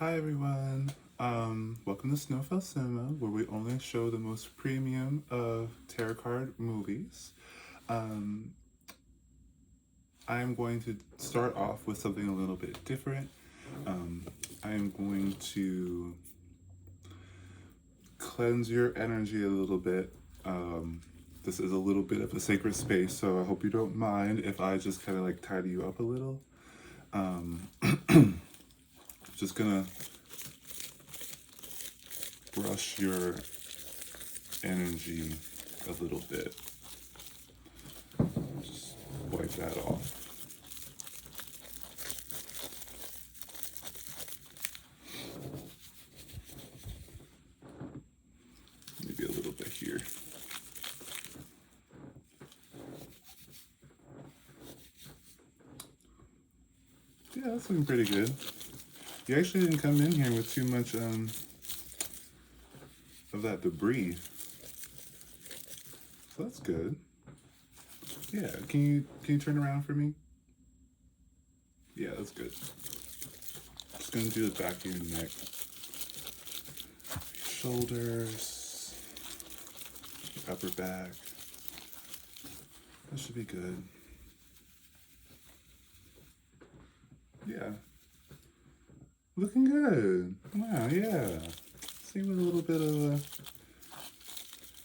Hi everyone. Welcome to Snowfell Cinema, where we only show the most premium of tarot card movies. Um, I am going to start off with something a little bit different. I am going to cleanse your energy a little bit. This is a little bit of a sacred space, so I hope you don't mind if I just kind of like tidy you up a little. Just gonna brush your energy a little bit. Just wipe that off. Maybe a little bit here. Yeah, that's looking pretty good. You actually didn't come in here with too much of that debris. So that's good. Yeah, can you turn around for me? Yeah, that's good. Just gonna do the back of your neck, shoulders, upper back. That should be good. Yeah. Looking good. Wow, yeah. See what a little bit of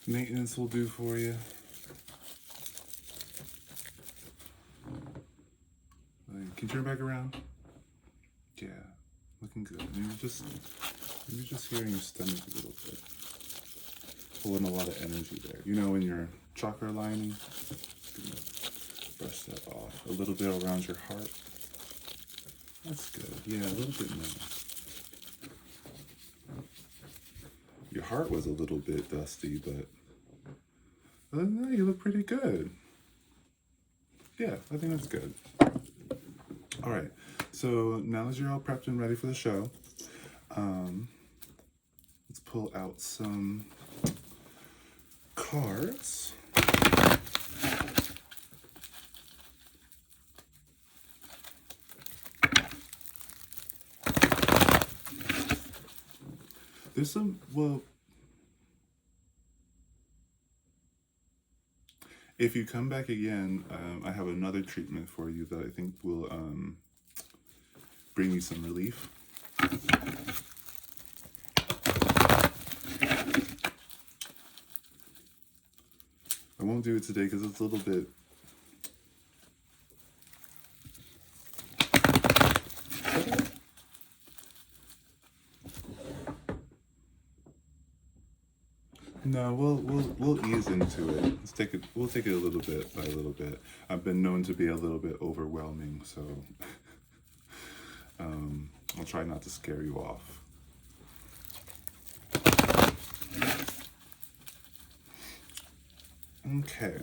maintenance will do for you. Can you turn back around? Yeah, looking good. Maybe just here in your stomach a little bit. Pulling a lot of energy there. You know, in your chakra lining. Brush that off. A little bit around your heart. That's good. Yeah, a little bit more. Your heart was a little bit dusty, but other than that, you look pretty good. Yeah, I think that's good. All right, so now that you're all prepped and ready for the show, let's pull out some cards. There's some, well, if you come back again, I have another treatment for you that I think will bring you some relief. I won't do it today because it's a little bit. No, we'll ease into it. We'll take it a little bit by a little bit. I've been known to be a little bit overwhelming, so I'll try not to scare you off. Okay.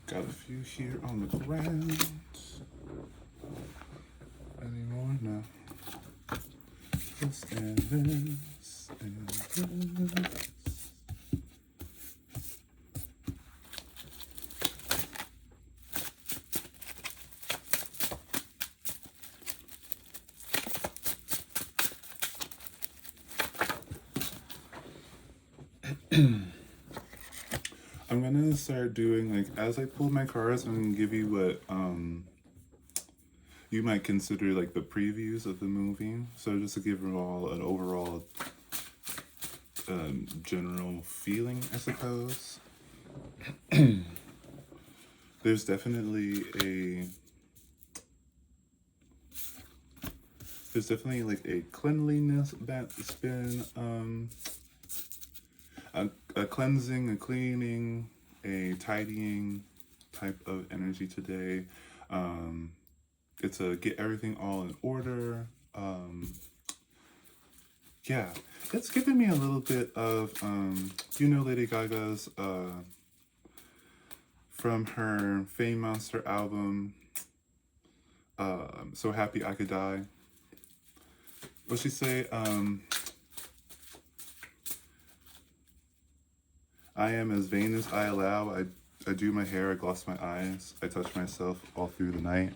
Got a few here on the ground. Any more? No. This and this and this. I'm gonna start doing, like, as I pull my cards, I'm gonna give you what you might consider like the previews of the movie. So just to give you all an overall general feeling, I suppose. There's definitely like a cleanliness that's been a cleansing, a cleaning, a tidying type of energy today. It's a get everything all in order. Yeah, it's giving me a little bit of Lady Gaga's from her Fame Monster album, So Happy I Could Die. What'd she say? I am as vain as I allow. I do my hair, I gloss my eyes, I touch myself all through the night.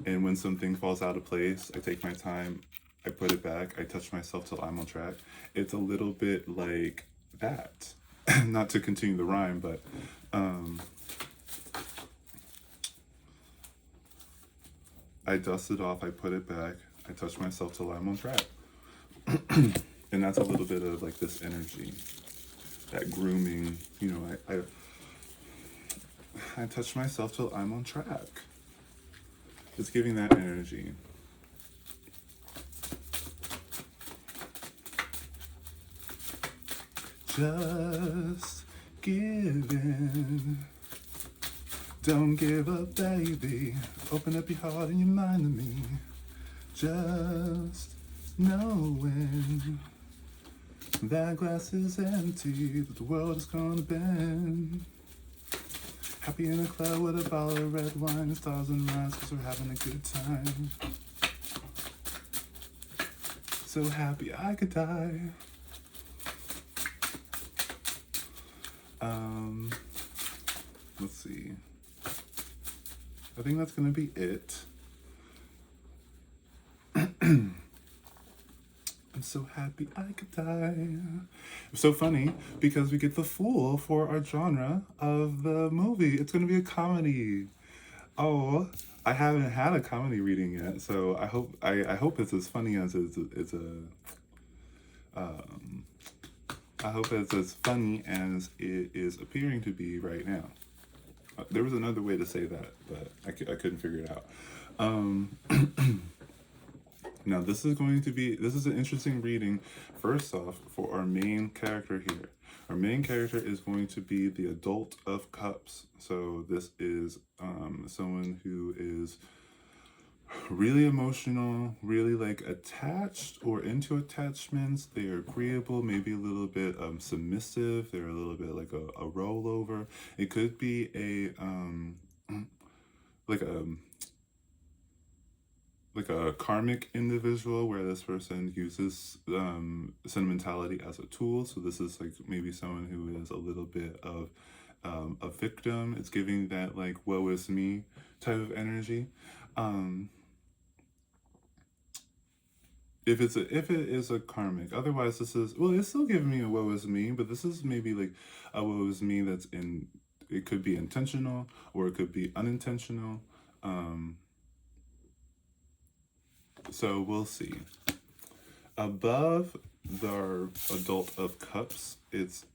And when something falls out of place, I take my time, I put it back, I touch myself till I'm on track. It's a little bit like that. Not to continue the rhyme, but I dust it off, I put it back, I touch myself till I'm on track. And that's a little bit of like this energy, that grooming, you know, I touch myself till I'm on track. It's giving that energy. Just give in. Don't give up, baby. Open up your heart and your mind to me. Just knowing that glass is empty, that the world is gonna bend. Happy in a club with a bottle of red wine and stars and rise, 'cause we're having a good time. So happy I could die. Let's see. I think that's gonna be it. I'm so happy I could die. It's so funny because we get the Fool for our genre of the movie. It's gonna be a comedy. Oh, I haven't had a comedy reading yet, so I hope it's as funny as I hope it's as funny as it is appearing to be right now. There was another way to say that, but I couldn't figure it out. Now this is an interesting reading. First off, for our main character here. Our main character is going to be the Adult of Cups. So this is someone who is really emotional, really like attached or into attachments. They are agreeable, maybe a little bit submissive. They're a little bit like a rollover. It could be like a like a karmic individual where this person uses sentimentality as a tool. So this is like maybe someone who is a little bit of a victim. It's giving that like woe is me type of energy. If it is a karmic, otherwise this is, well, it's still giving me a woe is me, but this is maybe like a woe is me that's in, it could be intentional or it could be unintentional. So we'll see. Above the Adult of Cups,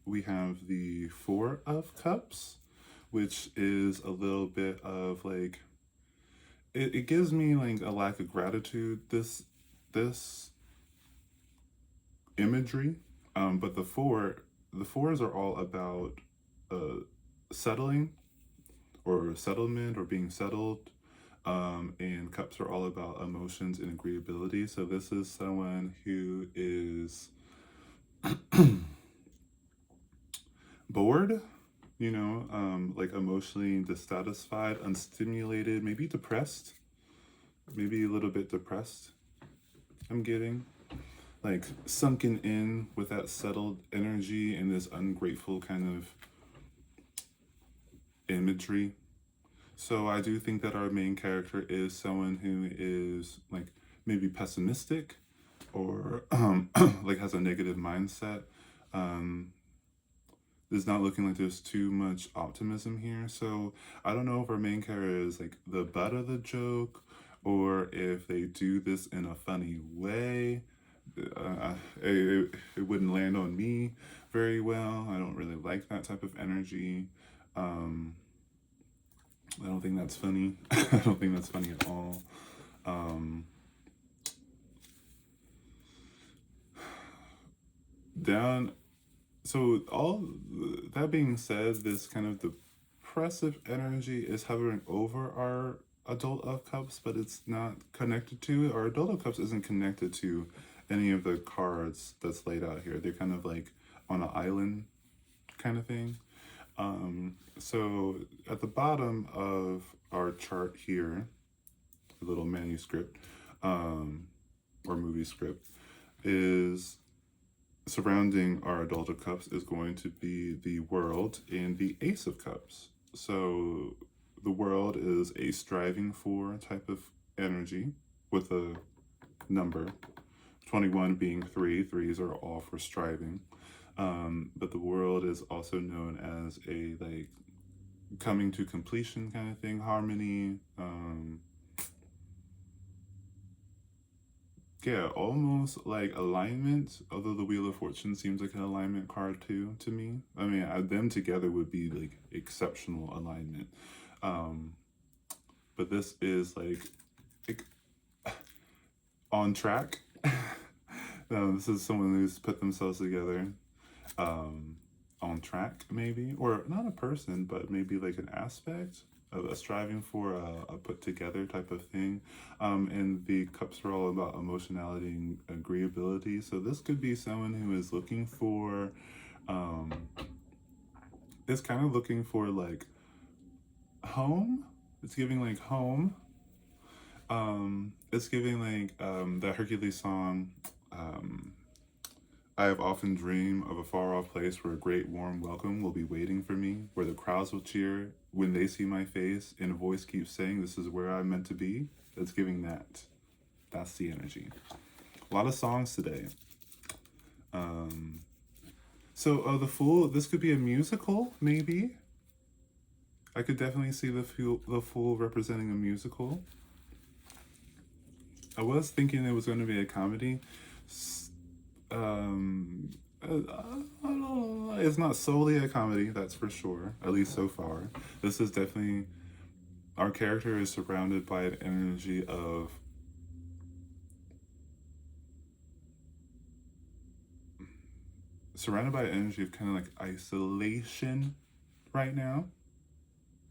we have the Four of Cups, which is a little bit of like, it gives me like a lack of gratitude, this imagery. But the fours are all about settling or settlement or being settled. And cups are all about emotions and agreeability. So this is someone who is bored, you know, like emotionally dissatisfied, unstimulated, maybe depressed, maybe a little bit depressed. I'm getting like sunken in with that settled energy and this ungrateful kind of imagery. So I do think that our main character is someone who is like maybe pessimistic or like has a negative mindset. It's not looking like there's too much optimism here. So I don't know if our main character is like the butt of the joke or if they do this in a funny way. It wouldn't land on me very well. I don't really like that type of energy. I don't think that's funny. I don't think that's funny at all. So all that being said, this kind of depressive energy is hovering over our Adult of Cups, but it's not connected to it. Our Adult of Cups isn't connected to any of the cards that's laid out here. They're kind of like on an island kind of thing. So at the bottom of our chart here, a little manuscript or movie script, is surrounding our Adult of Cups is going to be the World and the Ace of Cups. So the World is a striving for type of energy with a number, 21 being three. Threes are all for striving. But the World is also known as a like coming to completion kind of thing, harmony. Yeah, almost like alignment. Although the Wheel of Fortune seems like an alignment card too to me. I mean, them together would be like exceptional alignment. Um, but this is like on track. This is someone who's put themselves together. Um, on track, maybe, or not a person, but maybe like an aspect of a striving for a put together type of thing. And the cups are all about emotionality and agreeability. So this could be someone who is looking for, um, is kind of looking for like home. It's giving like home. It's giving like the Hercules song. I have often dreamed of a far off place where a great warm welcome will be waiting for me, where the crowds will cheer when they see my face, and a voice keeps saying, "This is where I'm meant to be." It's giving that. That's the energy. A lot of songs today. Um, so the Fool, this could be a musical, maybe. I could definitely see the Fool representing a musical. I was thinking it was going to be a comedy. Um, it's not solely a comedy, that's for sure, at least so far. This is definitely, our character is surrounded by an energy of kind of like isolation right now,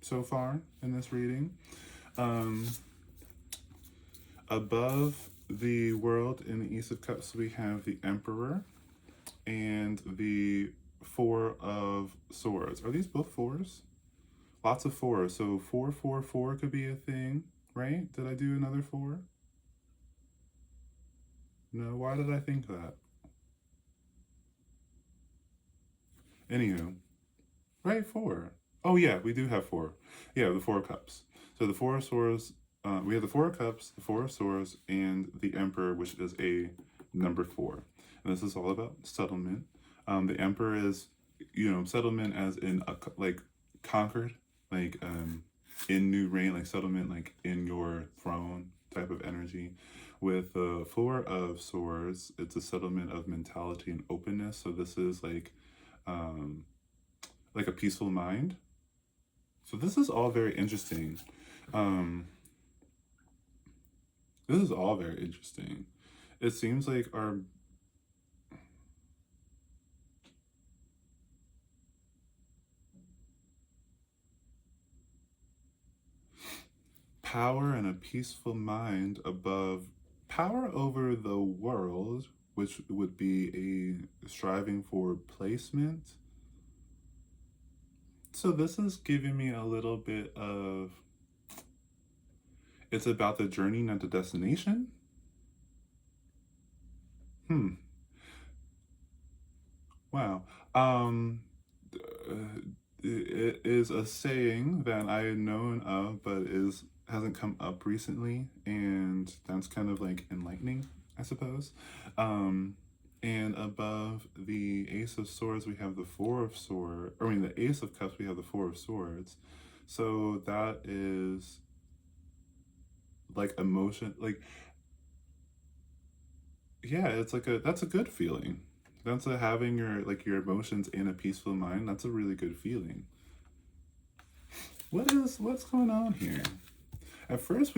so far in this reading. Um, Above the World in the Ace of Cups, we have the Emperor and the Four of Swords. Are these both fours? Lots of fours. So 444 could be a thing, right? Did I do another four? No, why did I think that? Anywho, right, four. Oh yeah, we do have four. Yeah, the Four of Cups. So the Four of Swords, we have the Four of Cups, the Four of Swords, and the Emperor, which is a number four. And this is all about settlement. The Emperor is, settlement as in like conquered, like in new reign, like settlement, like in your throne type of energy. With the Four of Swords, it's a settlement of mentality and openness. So this is um, like a peaceful mind. So this is all very interesting. Um, this is all very interesting. It seems like our power and a peaceful mind above power over the world, which would be a striving for placement. So this is giving me a little bit of, it's about the journey, not the destination. Wow. It is a saying that I had known of, but is hasn't come up recently, and that's kind of like enlightening, I suppose. Um, and above the Ace of Swords, we have the Four of Swords. I mean, the Ace of Cups, we have the Four of Swords. So that is like emotion, like yeah, it's like that's a good feeling. That's a having your emotions in a peaceful mind. That's a really good feeling. What's going on here? At first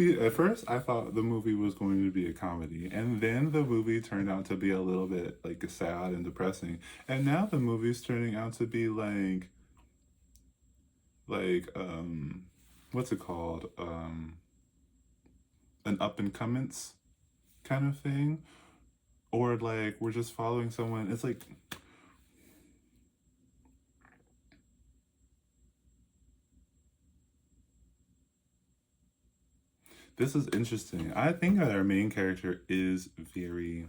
I thought the movie was going to be a comedy, and then the movie turned out to be a little bit like sad and depressing. And now the movie's turning out to be like what's it called? An up and comings kind of thing. Or like we're just following someone. It's like this is interesting. I think that our main character is very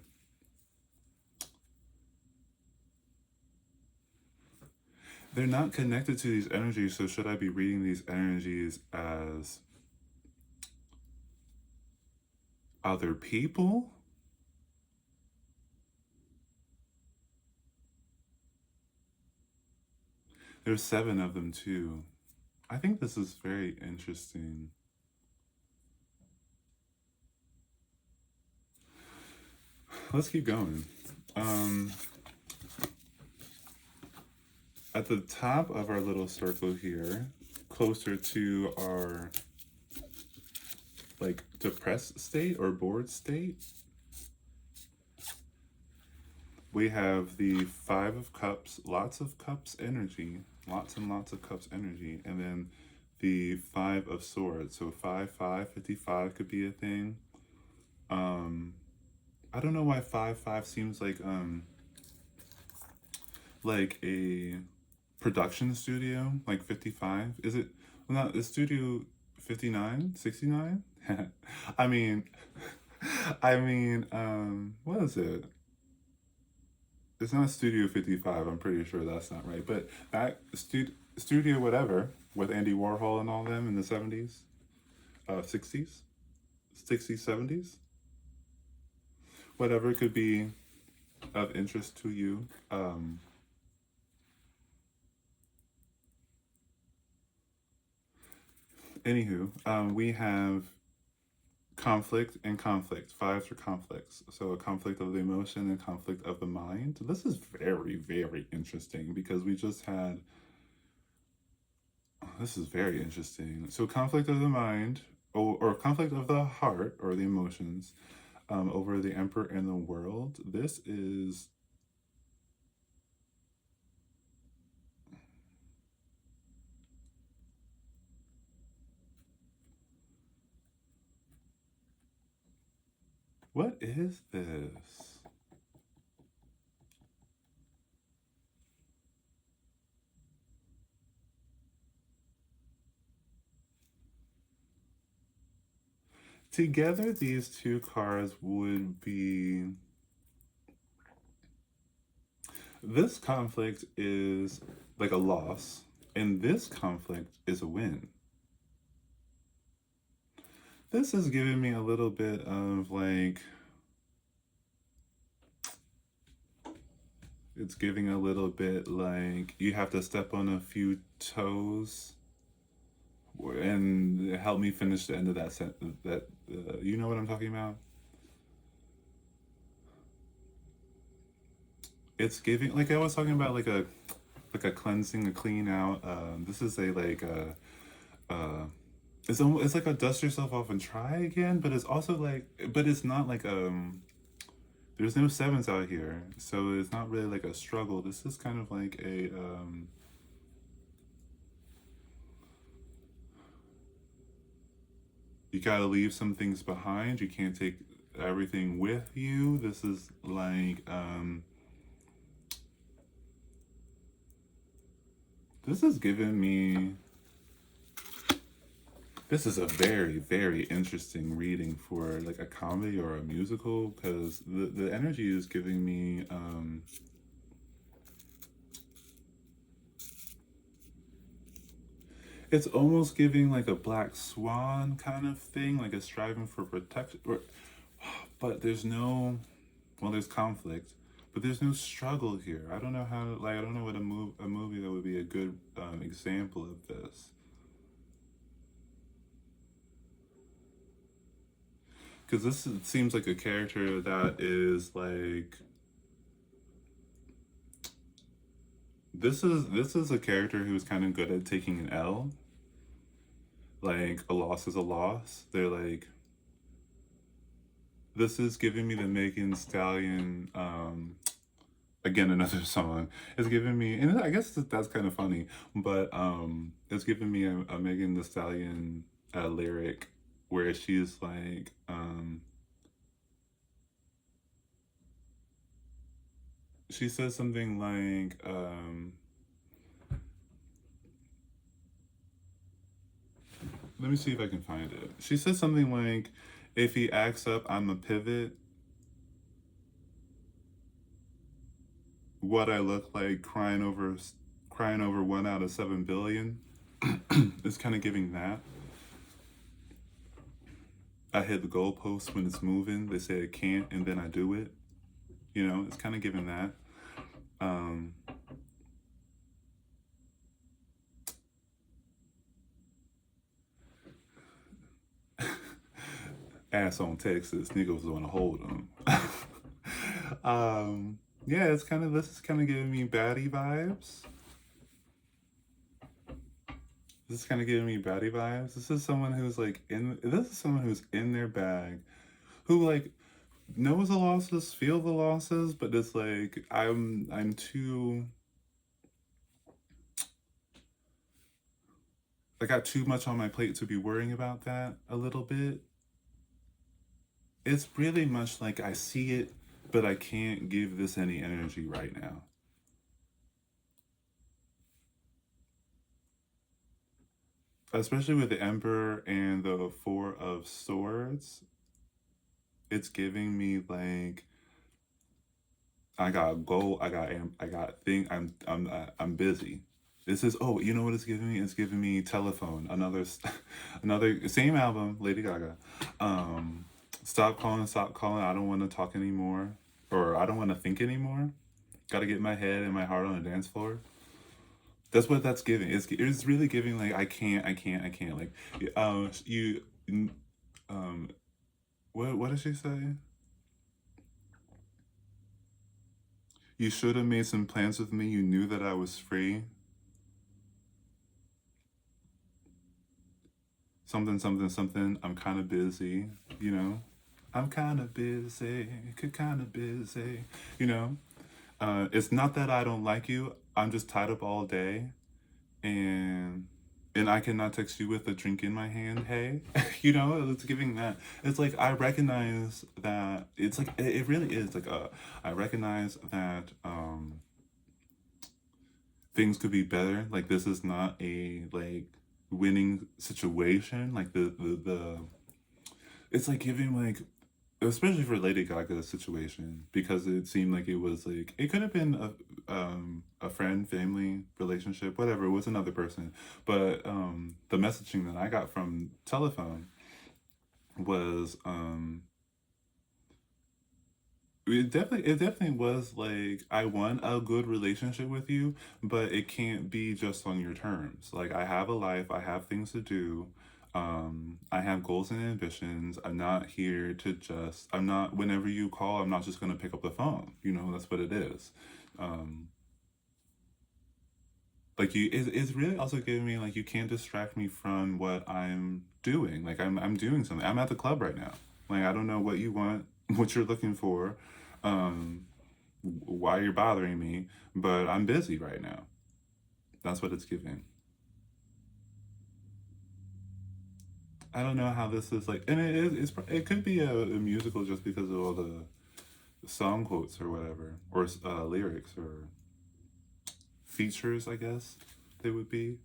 they're not connected to these energies, so should I be reading these energies as other people? There's 7 of them too. I think this is very interesting. Let's keep going. Um, at the top of our little circle here, closer to our like depressed state or bored state, we have the 5 of Cups, lots of cups energy, lots and lots of cups energy, and then the 5 of Swords. So 55 could be a thing. I don't know why 5 seems like a production studio, like 55. Is it well, not the studio 59, 69? I mean, what is it? It's not Studio 55. I'm pretty sure that's not right. But that studio whatever with Andy Warhol and all them in the 70s, 60s, 60s, 70s, whatever could be of interest to you. Anywho, we have conflict and conflict. 5s are conflicts. So a conflict of the emotion and conflict of the mind. This is very, very interesting because we just had. This is very interesting. So conflict of the mind, or conflict of the heart or the emotions, over the Emperor and the world. This is. What is this? Together, these 2 cards would be. This conflict is like a loss, and this conflict is a win. This is giving me a little bit of like. It's giving a little bit like you have to step on a few toes and help me finish the end of that sentence. That you know what I'm talking about? It's giving like I was talking about like a cleansing, a clean out. This is a like a it's like a dust yourself off and try again, but it's also like but it's not like there's no 7s out here, so it's not really like a struggle. This is kind of like a you gotta leave some things behind. You can't take everything with you. This is like this is giving me. This is a very, very interesting reading for like a comedy or a musical because the energy is giving me. It's almost giving like a black swan kind of thing, like a striving for protection. But there's no, well, there's conflict, but there's no struggle here. I don't know how, like, I don't know what a movie that would be a good example of this. Because seems like a character that is like this is a character who's kind of good at taking an L. Like a loss is a loss. They're like this is giving me the Megan Stallion. Again, another song. It's giving me, and I guess that's kind of funny, but it's giving me a Megan Thee Stallion lyric where she's like, she says something like, let me see if I can find it. She says something like, if he acts up, I'm a pivot. What I look like crying over 1 out of 7 billion. It's kind of giving that. I hit the goalpost when it's moving. They say it can't, and then I do it. You know, it's kind of giving that. Um, Ass on Texas, niggas want to hold them. Yeah, it's kind of, this is kind of giving me baddie vibes. This is kind of giving me baddie vibes. This is someone who's like this is someone who's in their bag, who like knows the losses, feel the losses, but it's like I'm too, I got too much on my plate to be worrying about that a little bit. It's really much like I see it, but I can't give this any energy right now. Especially with the Emperor and the Four of Swords, it's giving me like I got goal, I got thing. I'm busy. This is, oh, you know what it's giving me? It's giving me Telephone, another another same album, Lady Gaga. Um, Stop calling, stop calling. I don't want to talk anymore, or I don't want to think anymore. Got to get my head and my heart on the dance floor. That's what that's giving. It's really giving like I can't like you um what did she say? You should have made some plans with me. You knew that I was free. Something, something, something. I'm kind of busy, you know? I'm kind of busy, kind of busy, you know? It's not that I don't like you. I'm just tied up all day, and I cannot text you with a drink in my hand. Hey, you know, it's giving that. It's like I recognize that. It's like it really is like a. I recognize that things could be better. Like this is not a like winning situation. Like the it's like giving like, especially for Lady Gaga's situation, because it seemed like it was like it could have been a friend, family relationship, whatever. It was another person, but the messaging that I got from Telephone was it definitely was like I want a good relationship with you, but it can't be just on your terms. Like I have a life, I have things to do. I have goals and ambitions. I'm not here to just, I'm not, whenever you call, I'm not just going to pick up the phone. You know, that's what it is. Um, like it's really also giving me like you can't distract me from what I'm doing. Like I'm doing something. I'm at the club right now. Like I don't know what you want, what you're looking for, um, why you're bothering me, but I'm busy right now. That's what it's giving. I don't know how this is like, and it could be a musical just because of all the song quotes or whatever, or lyrics or features, I guess they would be.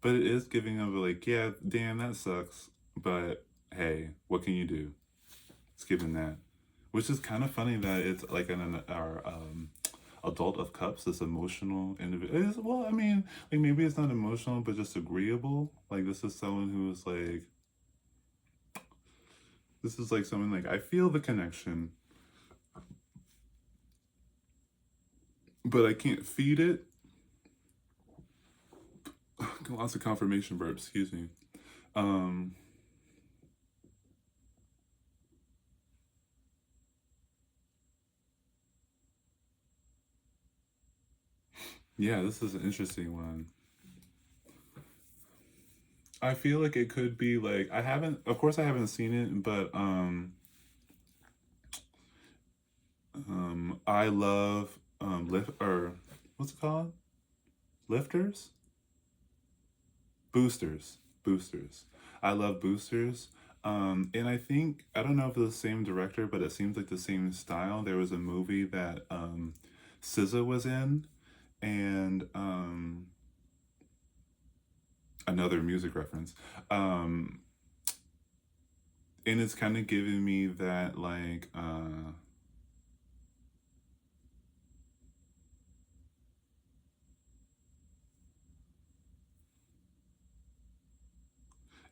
But it is giving of like, yeah, damn, that sucks. But hey, what can you do? It's giving that, which is kind of funny that it's like in our adult of cups, this emotional individual. Well, I mean, like maybe it's not emotional, but just agreeable. Like this is someone who's like, this is like someone like I feel the connection, but I can't feed it. Lots of confirmation verbs. Excuse me. Um, yeah, this is an interesting one. I feel like it could be like I haven't, of course I haven't seen it, but I love lift or what's it called? Lifters? Boosters. Boosters. I love Boosters. And I think I don't know if it's the same director, but it seems like the same style. There was a movie that SZA was in, and another music reference. Um, and it's kind of giving me that like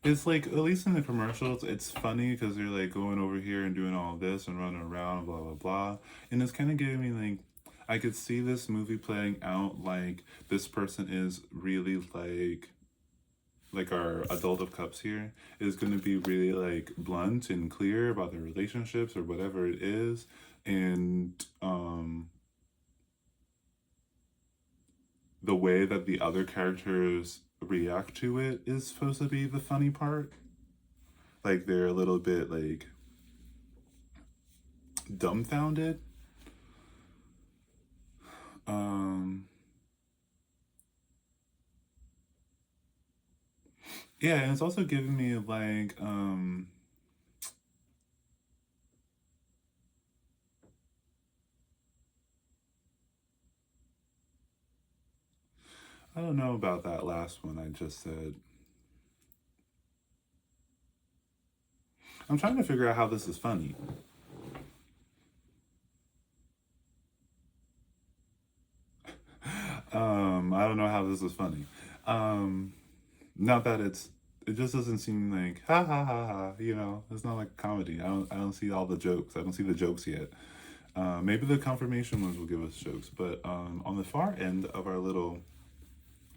It's like, at least in the commercials, it's funny because they're like going over here and doing all this and running around, blah, blah, blah. And it's kind of giving me like, I could see this movie playing out like this person is really like our adult of cups here is going to be really like blunt and clear about their relationships or whatever it is. And the way that the other characters react to it is supposed to be the funny part. Like they're a little bit like dumbfounded. Um, yeah, and it's also giving me like I don't know about that last one I just said. I'm trying to figure out how this is funny. I don't know how this is funny. Um, Not that it just doesn't seem like ha ha ha ha. You know, it's not like comedy. I don't see all the jokes. I don't see the jokes yet. Maybe the confirmation ones will give us jokes, but on the far end of our little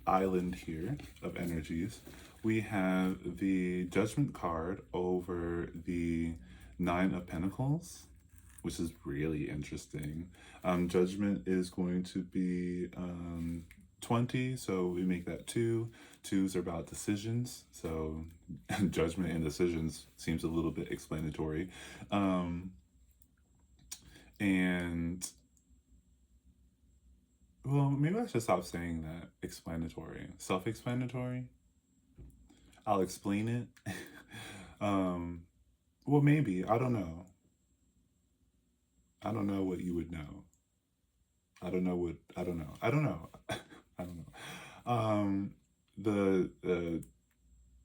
island here of energies, we have the Judgment card over the Nine of Pentacles, which is really interesting. Judgment is going to be 20, so we make that 2. 2s are about decisions, so judgment and decisions seems a little bit explanatory. And well, maybe I should stop saying that. Explanatory. Self-explanatory. I'll explain it. Well, maybe. I don't know. I don't know what you would know. I don't know what. I don't know. I don't know. I don't know. The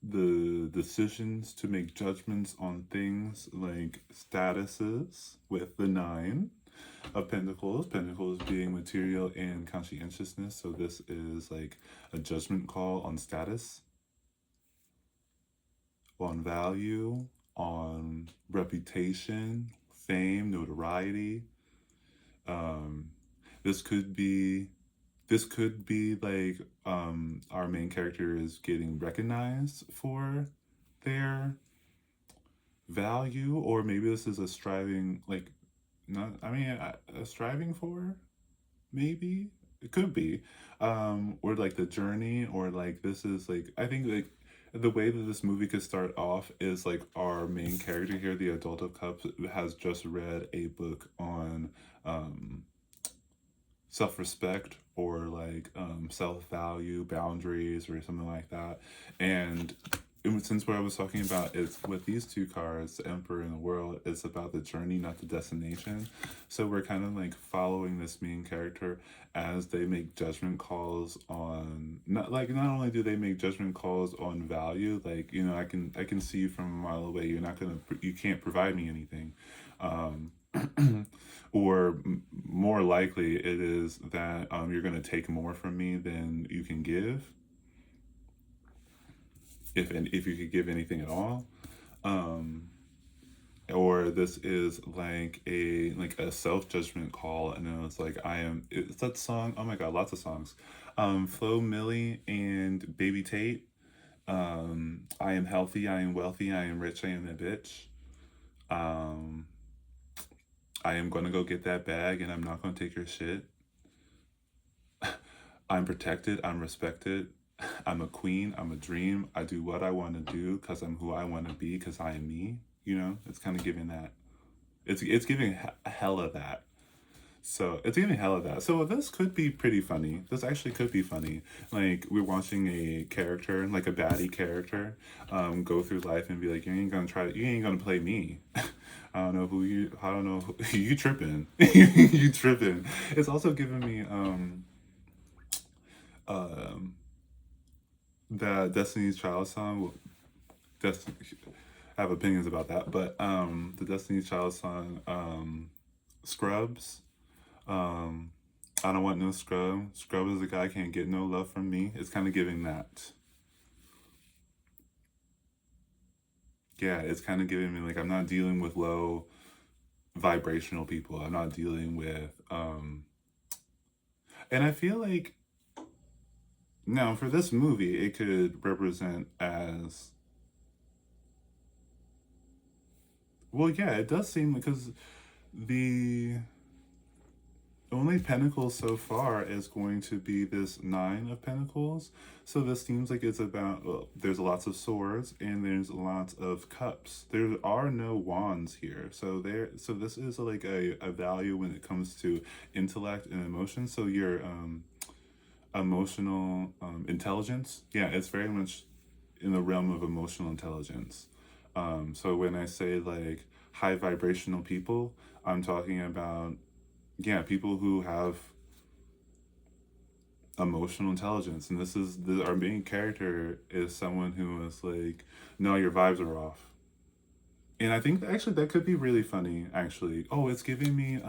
the decisions to make judgments on things like statuses with the 9 of Pentacles. Pentacles being material and conscientiousness. So this is like a judgment call on status, on value, on reputation, fame, notoriety. Um, this could be like our main character is getting recognized for their value, or maybe this is a striving like not I mean a striving for, maybe it could be, or like the journey, or like this is like I think like the way that this movie could start off is like our main character here, the adult of cups, has just read a book on self-respect, or like self-value, boundaries, or something like that. And since what I was talking about is with these 2 cards, the Emperor and the World, it's about the journey, not the destination. So we're kind of like following this main character as they make judgment calls on not only do they make judgment calls on value, like, you know, I can see you from a mile away, you can't provide me anything. Or more likely it is that you're going to take more from me than you can give, if you could give anything at all. Or this is like a self-judgment call, and then it's like it's that song, oh my god, lots of songs, Flo Milli and Baby Tate, I am healthy, I am wealthy, I am rich, I am a bitch. I am gonna go get that bag and I'm not gonna take your shit. I'm protected, I'm respected, I'm a queen, I'm a dream, I do what I want to do because I'm who I want to be, because I am me. You know, it's kind of giving that. It's giving hella that. So it's giving hella that. So this could be pretty funny. This actually could be funny. Like we're watching a character, like a baddie character, go through life and be like, you ain't gonna play me. I don't know who you. I don't know. You tripping. You tripping. It's also giving me um the Destiny's Child song. Well, I have opinions about that, but the Destiny's Child song, Scrubs. Um, I don't want no scrub. Scrub is a guy can't get no love from me. It's kind of giving that. Yeah, it's kind of giving me like I'm not dealing with low vibrational people. I'm not dealing with and I feel like now for this movie it could represent as well, yeah, it does seem because the only pentacle so far is going to be this nine of pentacles. So this seems like it's about, well, there's lots of swords and there's lots of cups. There are no wands here. So this is like a value when it comes to intellect and emotion. So your emotional intelligence, yeah, it's very much in the realm of emotional intelligence. So when I say like high vibrational people, I'm talking about, yeah, people who have emotional intelligence. And this is our main character is someone who is like, no, your vibes are off. And I think actually that could be really funny. Actually, oh, it's giving me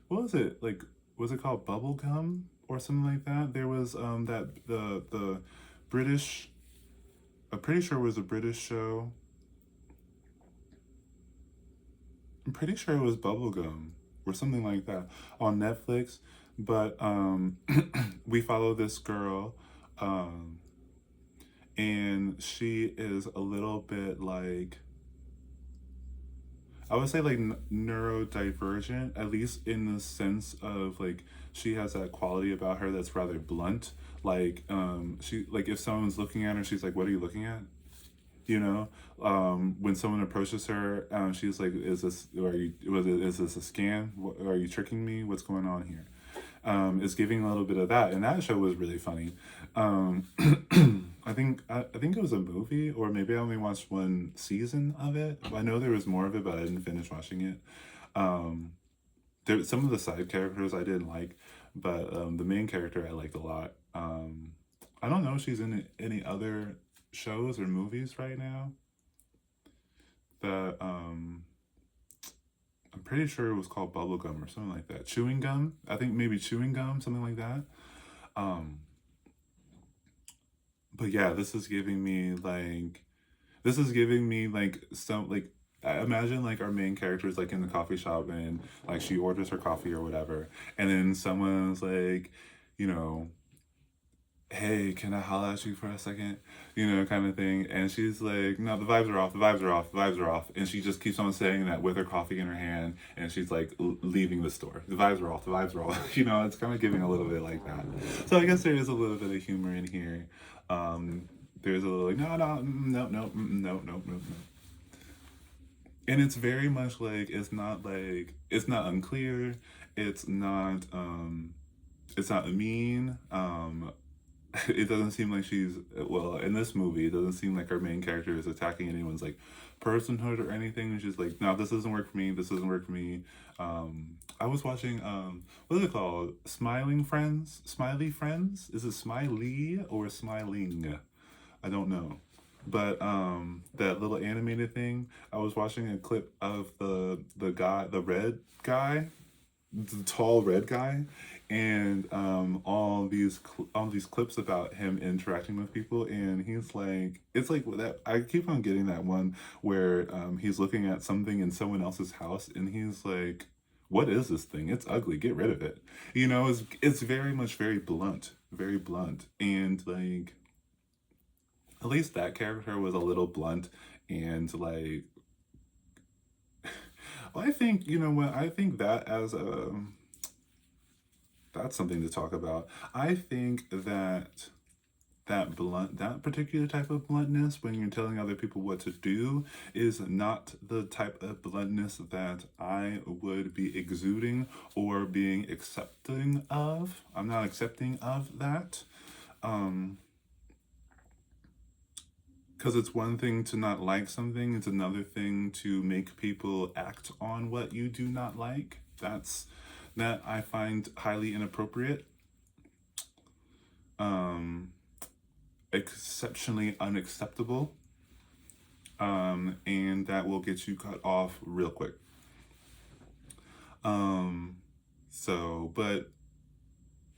what was it like? Was it called Bubblegum or something like that? There was that the British. I'm pretty sure it was a British show. I'm pretty sure it was Bubblegum or something like that on Netflix. But we follow this girl, um, and she is a little bit like, I would say like neurodivergent, at least in the sense of like she has that quality about her that's rather blunt. Like she like if someone's looking at her, she's like, "What are you looking at?" You know, when someone approaches her, she's like, "Is this? Are you? Is this a scam? Are you tricking me? What's going on here?" Is giving a little bit of that, and that show was really funny. Um, I think it was a movie, or maybe I only watched one season of it. I know there was more of it, but I didn't finish watching it. Um, there some of the side characters I didn't like, but the main character I liked a lot. I don't know if she's in any other shows or movies right now. That I'm pretty sure it was called Bubblegum or something like that. Chewing Gum. I think maybe Chewing Gum, something like that. Um, but yeah, this is giving me like some like I imagine like our main character is like in the coffee shop and like she orders her coffee or whatever, and then someone's like, you know, hey, can I holla at you for a second? You know, kind of thing. And she's like, no, the vibes are off, the vibes are off, the vibes are off. And she just keeps on saying that with her coffee in her hand. And she's like leaving the store. The vibes are off, the vibes are off. You know, it's kind of giving a little bit like that. So I guess there is a little bit of humor in here. Um, there's a little like, no, no, no, no, no, no, no, no. And it's very much like, it's not unclear. It's not, it's not mean. It doesn't seem like she's well in this movie. It doesn't seem like our main character is attacking anyone's like personhood or anything. It's just like, no, this doesn't work for me. This doesn't work for me. I was watching what is it called? Smiling Friends, Smiley Friends. Is it Smiley or Smiling? I don't know. But that little animated thing. I was watching a clip of the guy, the red guy, the tall red guy, and all these clips about him interacting with people, and he's like, it's like that. I keep on getting that one where he's looking at something in someone else's house, and he's like, "What is this thing? It's ugly. Get rid of it." You know, it's very much very blunt, and like at least that character was a little blunt and like. Well, I think you know what I think that as a that's something to talk about. I think that that particular type of bluntness when you're telling other people what to do is not the type of bluntness that I would be exuding or being accepting of. I'm not accepting of that. Um because it's one thing to not like something, it's another thing to make people act on what you do not like. That I find highly inappropriate. Um Exceptionally unacceptable, and that will get you cut off real quick. Um, but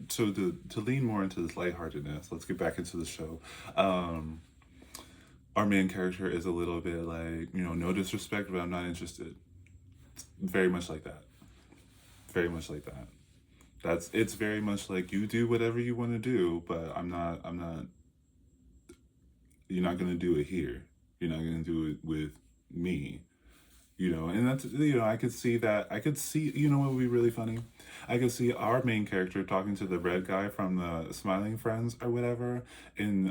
to lean more into this lightheartedness, let's get back into the show. Um, our main character is a little bit like, no disrespect, but I'm not interested. Very much like that. Very much like that. It's very much like you do whatever you want to do, but I'm not you're not gonna do it here. You're not gonna do it with me. And that's, I could see that. I could see, what would be really funny? I could see our main character talking to the red guy from the Smiling Friends or whatever, and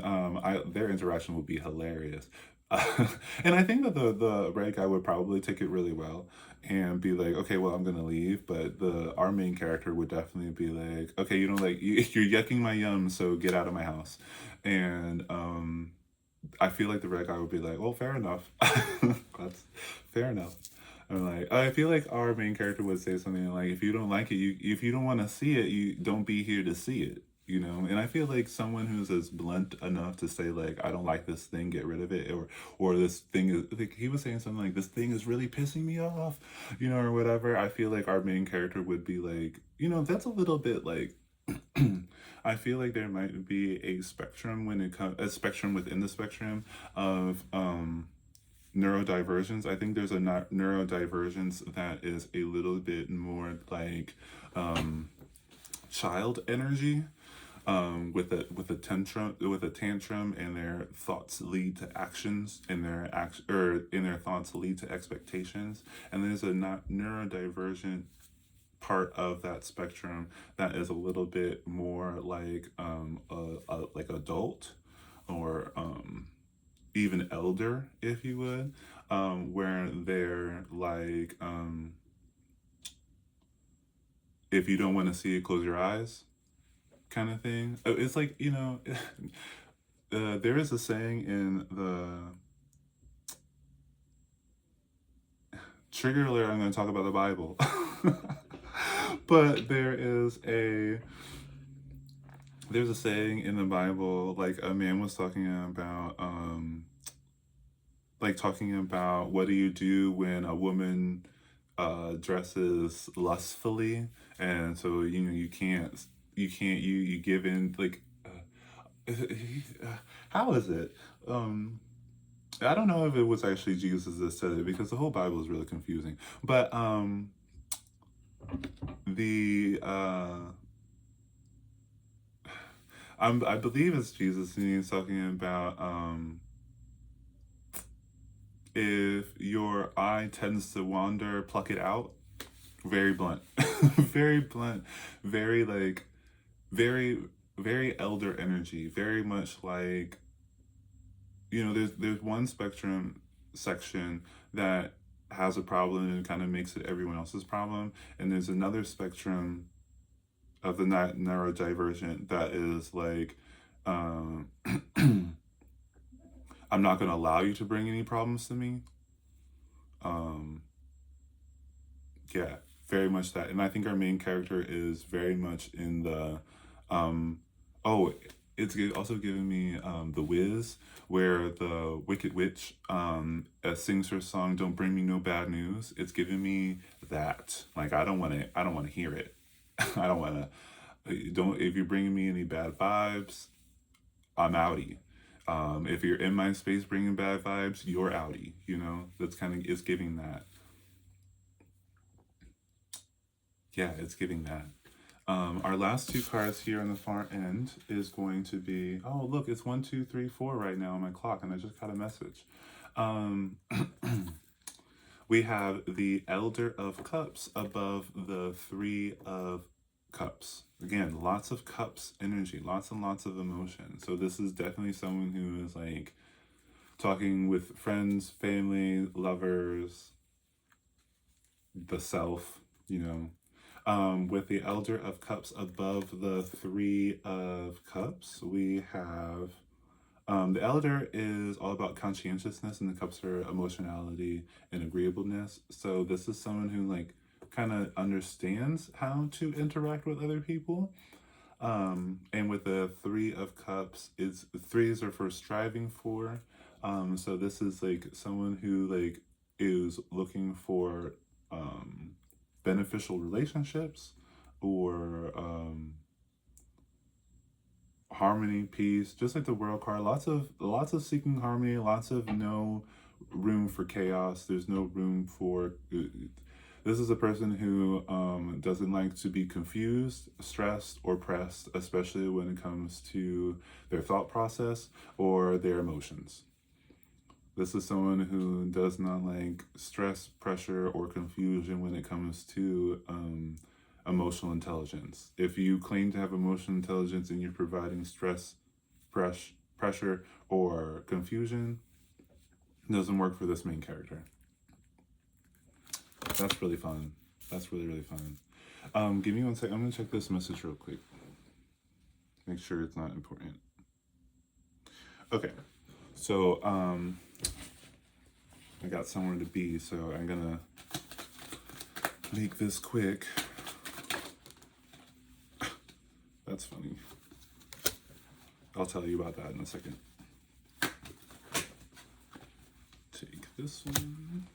their interaction would be hilarious. And I think that the red guy would probably take it really well and be like, okay, well, I'm gonna leave, but the our main character would definitely be like, okay, you're yucking my yum, so get out of my house. And I feel like the red guy would be like, well, fair enough. That's fair enough. I'm like, I feel like our main character would say something like, if you don't like it, if you don't want to see it, you don't be here to see it. And I feel like someone who's as blunt enough to say like, I don't like this thing, get rid of it, or this thing is, like he was saying something like, this thing is really pissing me off, or whatever. I feel like our main character would be like, that's a little bit like I feel like there might be a spectrum when it comes a spectrum within the spectrum of neurodivergence. I think there's a neurodivergence that is a little bit more like child energy. With a tantrum, and their thoughts lead to actions, and their thoughts lead to expectations. And there's a not neurodivergent part of that spectrum that is a little bit more like like adult, or even elder, if you would, where they're like, if you don't want to see it, close your eyes, kind of thing. It's like, there is a saying in the trigger alert. I'm going to talk about the Bible, but there's a saying in the Bible, like a man was talking about, what do you do when a woman dresses lustfully, and so you give in, like, how is it? I don't know if it was actually Jesus that said it, because the whole Bible is really confusing. But the I believe it's Jesus, and he's talking about, if your eye tends to wander, pluck it out. Very blunt, very blunt, very like, very very elder energy. Very much like, there's one spectrum section that has a problem and kind of makes it everyone else's problem, and there's another spectrum of the neurodivergent that is like, um, I'm not going to allow you to bring any problems to me. Um, yeah, very much that. And I think our main character is very much in the, um, oh, it's also giving me The Wiz, where the Wicked Witch sings her song "Don't Bring Me No Bad News." It's giving me that. Like, I don't want to hear it. I don't want to. Don't If you're bringing me any bad vibes, I'm outie. If you're in my space bringing bad vibes, you're outie. That's kind of, it's giving that. Yeah, it's giving that. Our last two cards here on the far end is going to be, oh, look, it's 1, 2, 3, 4 right now on my clock, and I just got a message. We have the Elder of Cups above the Three of Cups. Again, lots of cups energy, lots and lots of emotion. So this is definitely someone who is like talking with friends, family, lovers, the self, with the Elder of Cups above the Three of Cups, we have, the Elder is all about conscientiousness, and the Cups are emotionality and agreeableness. So this is someone who like kind of understands how to interact with other people. And with the Three of Cups, threes are for striving for. So this is like someone who like is looking for beneficial relationships, or harmony, peace, just like the World card. Lots of seeking harmony. Lots of no room for chaos. There's no room for. This is a person who doesn't like to be confused, stressed, or pressed, especially when it comes to their thought process or their emotions. This is someone who does not like stress, pressure, or confusion when it comes to emotional intelligence. If you claim to have emotional intelligence and you're providing stress, pressure, or confusion, it doesn't work for this main character. That's really fun. That's really, really fun. Give me one sec. I'm going to check this message real quick. Make sure it's not important. Okay. So, I got somewhere to be, so I'm going to make this quick. That's funny. I'll tell you about that in a second. Take this one.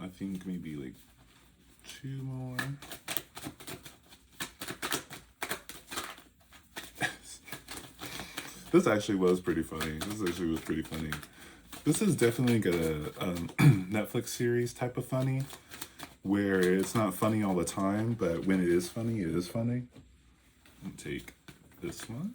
I think maybe like 2 more. This actually was pretty funny. This is definitely like a Netflix series type of funny, where it's not funny all the time, but when it is funny, it is funny. I'll take this one.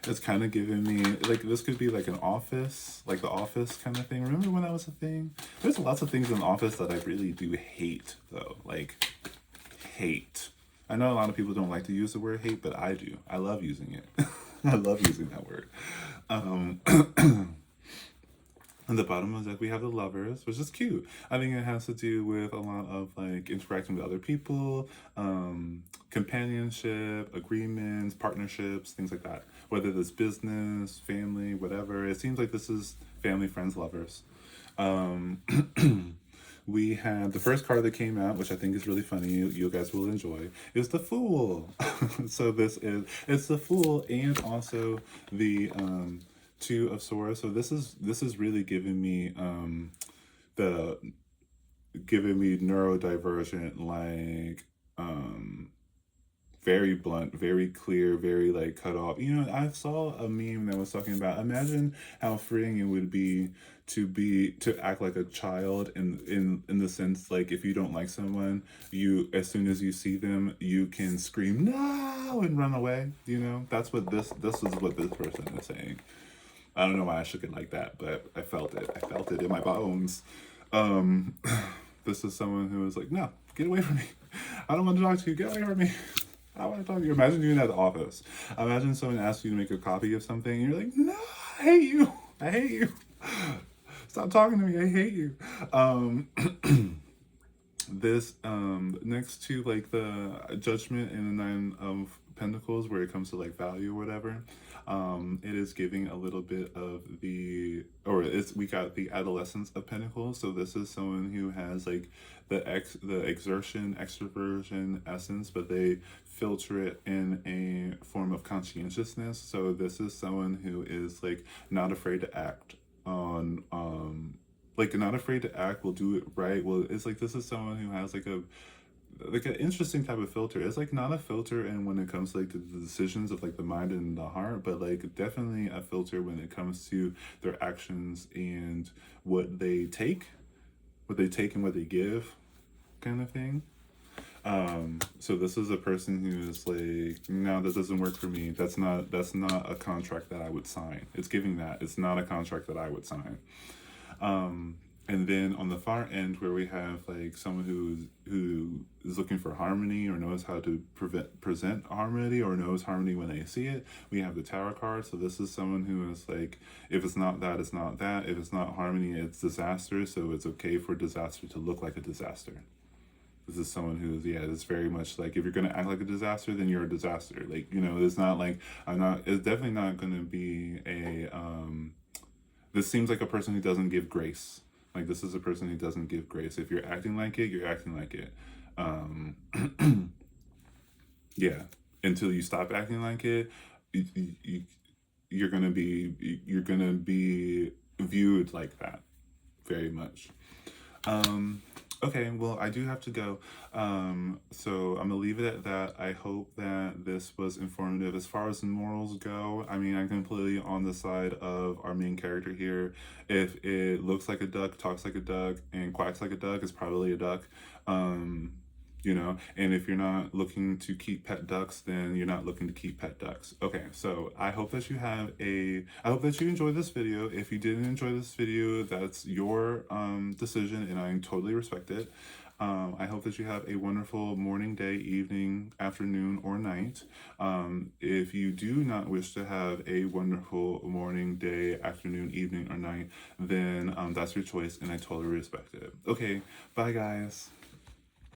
It's kind of giving me, like, this could be like an Office, like the Office kind of thing. Remember when that was a thing? There's lots of things in Office that I really do hate, though. Like, hate. I know a lot of people don't like to use the word hate, but I do. I love using it. I love using that word. On the bottom is like we have the Lovers, which is cute. I think it has to do with a lot of like interacting with other people, companionship, agreements, partnerships, things like that. Whether it's business, family, whatever. It seems like this is family, friends, lovers. We had the first card that came out, which I think is really funny. You guys will enjoy. Is the Fool. So it's the Fool and also the 2 of Swords. So this is really giving me neurodivergent, like very blunt, very clear, very like cut off. You know, I saw a meme that was talking about, imagine how freeing it would be to act like a child in the sense, like, if you don't like someone, you, as soon as you see them, you can scream no and run away. You know, that's what this is what this person is saying. I don't know why I shook it like that, but I felt it. I felt it in my bones. This is someone who was like, no, get away from me. I don't want to talk to you. Get away from me. I want to talk to you. Imagine doing that at the office. Imagine someone asks you to make a copy of something and you're like, no, I hate you. I hate you. Stop talking to me. I hate you. This next to like the Judgment and the 9 of Pentacles, where it comes to like value or whatever, it is giving a little bit of we got the Adolescence of Pentacles. So this is someone who has like the exertion, extroversion essence, but they filter it in a form of conscientiousness. So this is someone who is like not afraid to act on like not afraid to act, will do it right. Well, it's like this is someone who has like an interesting type of filter. It's like not a filter and when it comes to like the decisions of like the mind and the heart, but like definitely a filter when it comes to their actions and what they take and what they give, kind of thing. So this is a person who is like, no, that doesn't work for me. That's not a contract that I would sign. It's giving that. It's not a contract that I would sign. And then on the far end, where we have like someone who is looking for harmony or knows how to present harmony or knows harmony when they see it, we have the Tower card. So this is someone who is like, if it's not that, it's not that. If it's not harmony, it's disaster. So it's okay for disaster to look like a disaster. This is someone who's, it's very much like, if you're going to act like a disaster, then you're a disaster. Like, you know, it's not like, it's definitely not going to be this seems like a person who doesn't give grace. Like, this is a person who doesn't give grace. If you're acting like it, you're acting like it. Yeah. Until you stop acting like it, you're gonna be viewed like that, very much. Okay, well, I do have to go. So I'm gonna leave it at that. I hope that this was informative. As far as the morals go, I mean, I'm completely on the side of our main character here. If it looks like a duck, talks like a duck, and quacks like a duck, it's probably a duck. Um, and if you're not looking to keep pet ducks, then you're not looking to keep pet ducks. Okay, so I hope that you enjoyed this video. If you didn't enjoy this video, that's your decision, and I totally respect it. I hope that you have a wonderful morning, day, evening, afternoon, or night. If you do not wish to have a wonderful morning, day, afternoon, evening, or night, then that's your choice, and I totally respect it. Okay, bye guys.